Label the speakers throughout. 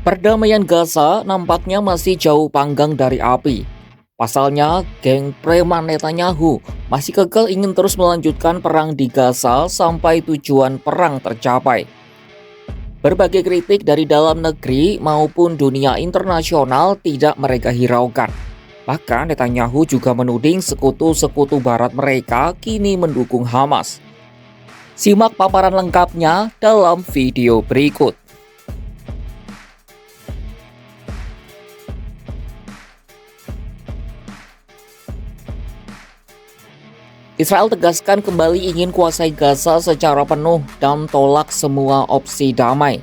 Speaker 1: Perdamaian Gaza nampaknya masih jauh panggang dari api. Pasalnya, geng preman Netanyahu masih kekeh ingin terus melanjutkan perang di Gaza sampai tujuan perang tercapai. Berbagai kritik dari dalam negeri maupun dunia internasional tidak mereka hiraukan. Bahkan Netanyahu juga menuding sekutu-sekutu barat mereka kini mendukung Hamas. Simak paparan lengkapnya dalam video berikut. Israel tegaskan kembali ingin kuasai Gaza secara penuh dan tolak semua opsi damai.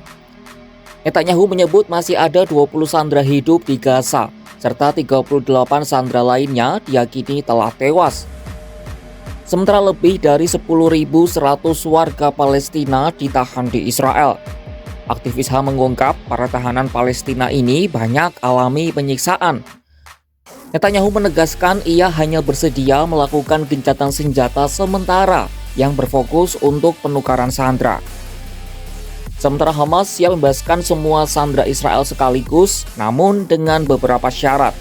Speaker 1: Netanyahu menyebut masih ada 20 sandera hidup di Gaza, serta 38 sandera lainnya diyakini telah tewas. Sementara lebih dari 10.100 warga Palestina ditahan di Israel. Aktivis HAM mengungkap para tahanan Palestina ini banyak alami penyiksaan. Netanyahu menegaskan ia hanya bersedia melakukan gencatan senjata sementara yang berfokus untuk penukaran sandera. Sementara Hamas siap membebaskan semua sandera Israel sekaligus, namun dengan beberapa syarat.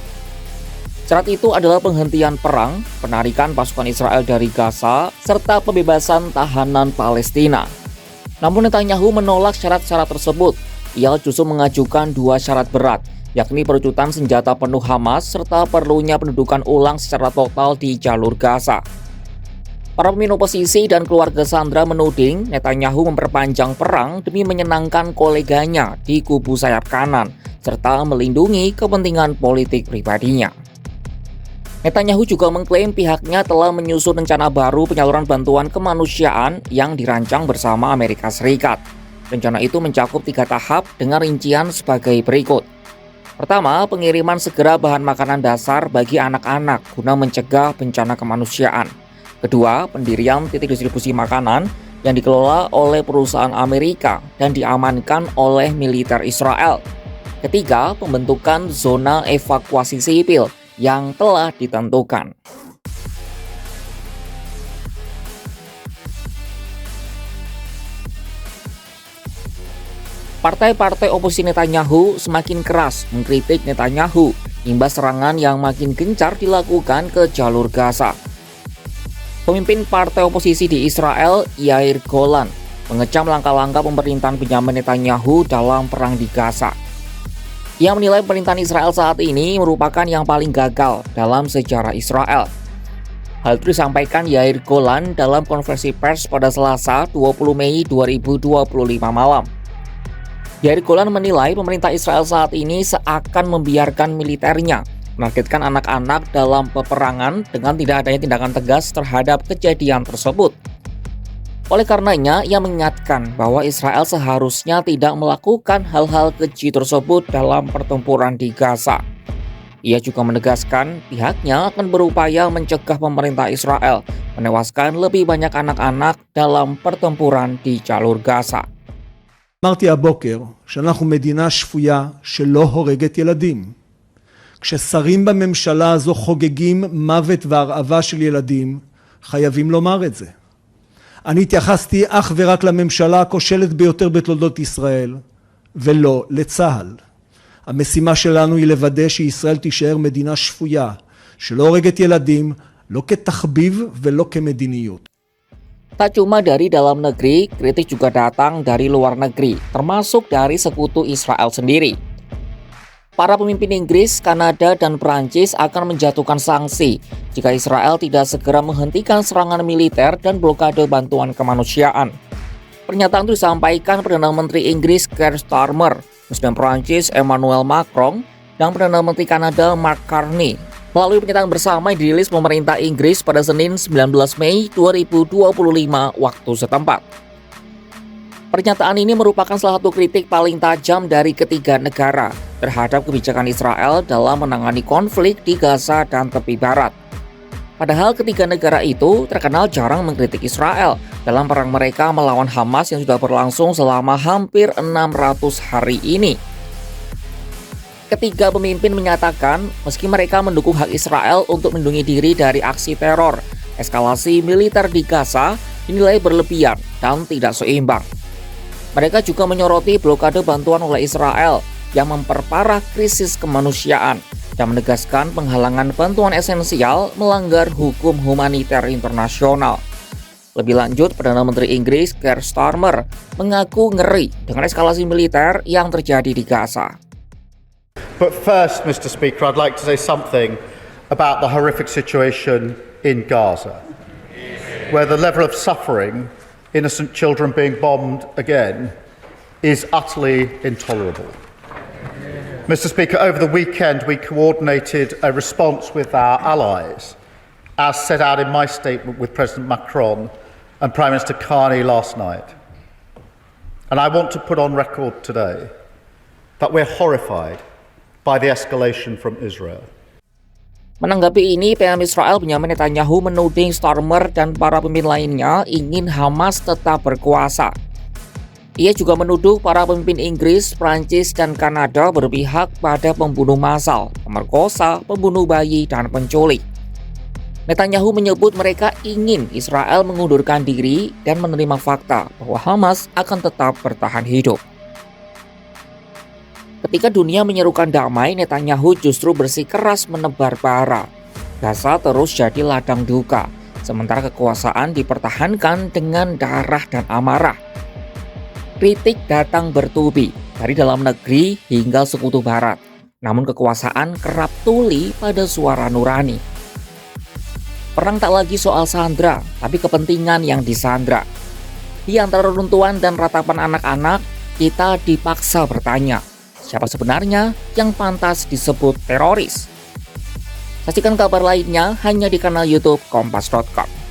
Speaker 1: Syarat itu adalah penghentian perang, penarikan pasukan Israel dari Gaza, serta pembebasan tahanan Palestina. Namun Netanyahu menolak syarat-syarat tersebut. Ia justru mengajukan dua syarat berat, yakni perebutan senjata penuh Hamas serta perlunya pendudukan ulang secara total di jalur Gaza. Para pemimpin oposisi dan keluarga sandera menuding Netanyahu memperpanjang perang demi menyenangkan koleganya di kubu sayap kanan, serta melindungi kepentingan politik pribadinya. Netanyahu juga mengklaim pihaknya telah menyusun rencana baru penyaluran bantuan kemanusiaan yang dirancang bersama Amerika Serikat. Rencana itu mencakup 3 tahap dengan rincian sebagai berikut. Pertama, pengiriman segera bahan makanan dasar bagi anak-anak guna mencegah bencana kemanusiaan. Kedua, pendirian titik distribusi makanan yang dikelola oleh perusahaan Amerika dan diamankan oleh militer Israel. Ketiga, pembentukan zona evakuasi sipil yang telah ditentukan. Partai-partai oposisi Netanyahu semakin keras mengkritik Netanyahu imbas serangan yang makin gencar dilakukan ke jalur Gaza. Pemimpin partai oposisi di Israel, Yair Golan, mengecam langkah-langkah pemerintahan Benyamin Netanyahu dalam perang di Gaza. Ia menilai pemerintahan Israel saat ini merupakan yang paling gagal dalam sejarah Israel. Hal itu disampaikan Yair Golan dalam konferensi pers pada Selasa 20 Mei 2025 malam. Yair Golan menilai pemerintah Israel saat ini seakan membiarkan militernya menargetkan anak-anak dalam peperangan dengan tidak adanya tindakan tegas terhadap kejadian tersebut. Oleh karenanya, ia mengingatkan bahwa Israel seharusnya tidak melakukan hal-hal keji tersebut dalam pertempuran di Gaza. Ia juga menegaskan pihaknya akan berupaya mencegah pemerintah Israel menewaskan lebih banyak anak-anak dalam pertempuran di jalur Gaza.
Speaker 2: אמרתי הבוקר שאנחנו מדינה שפויה שלא הורגת ילדים. כששרים בממשלה הזו חוגגים מוות והרעבה של ילדים, חייבים לומר את זה. אני התייחסתי אך ורק לממשלה הכושלת ביותר בתולדות ישראל, ולא לצה"ל. המשימה שלנו היא לוודא שישראל תישאר מדינה שפויה, שלא הורגת ילדים, לא כתחביב ולא כמדיניות.
Speaker 1: Tak cuma dari dalam negeri, kritik juga datang dari luar negeri, termasuk dari sekutu Israel sendiri. Para pemimpin Inggris, Kanada, dan Perancis akan menjatuhkan sanksi jika Israel tidak segera menghentikan serangan militer dan blokade bantuan kemanusiaan. Pernyataan itu disampaikan Perdana Menteri Inggris Keir Starmer, Presiden Perancis Emmanuel Macron, dan Perdana Menteri Kanada Mark Carney. Melalui pernyataan bersama yang dirilis pemerintah Inggris pada Senin 19 Mei 2025 waktu setempat. Pernyataan ini merupakan salah satu kritik paling tajam dari ketiga negara terhadap kebijakan Israel dalam menangani konflik di Gaza dan tepi barat. Padahal ketiga negara itu terkenal jarang mengkritik Israel dalam perang mereka melawan Hamas yang sudah berlangsung selama hampir 600 hari ini. Ketiga pemimpin menyatakan meski mereka mendukung hak Israel untuk melindungi diri dari aksi teror, eskalasi militer di Gaza dinilai berlebihan dan tidak seimbang. Mereka juga menyoroti blokade bantuan oleh Israel yang memperparah krisis kemanusiaan dan menegaskan penghalangan bantuan esensial melanggar hukum humaniter internasional. Lebih lanjut, Perdana Menteri Inggris Keir Starmer mengaku ngeri dengan eskalasi militer yang terjadi di Gaza.
Speaker 3: But first, Mr. Speaker, I'd like to say something about the horrific situation in Gaza, where the level of suffering, innocent children being bombed again, is utterly intolerable. Mr. Speaker, over the weekend we coordinated a response with our allies, as set out in my statement with President Macron and Prime Minister Carney last night. And I want to put on record today that we're horrified by the escalation from Israel.
Speaker 1: Menanggapi ini, PM Israel Benyamin Netanyahu menuding Starmer dan para pemimpin lainnya ingin Hamas tetap berkuasa. Ia juga menuduh para pemimpin Inggris, Prancis, dan Kanada berpihak pada pembunuh massal, pemerkosa, pembunuh bayi, dan penculik. Netanyahu menyebut mereka ingin Israel mengundurkan diri dan menerima fakta bahwa Hamas akan tetap bertahan hidup. Ketika dunia menyerukan damai, Netanyahu justru bersikeras menebar bara. Gaza terus jadi ladang duka, sementara kekuasaan dipertahankan dengan darah dan amarah. Kritik datang bertubi dari dalam negeri hingga sekutu barat, namun kekuasaan kerap tuli pada suara nurani. Perang tak lagi soal sandra, tapi kepentingan yang disandra. Di antara runtuhan dan ratapan anak-anak, kita dipaksa bertanya, siapa sebenarnya yang pantas disebut teroris? Saksikan kabar lainnya hanya di kanal YouTube Kompas.com.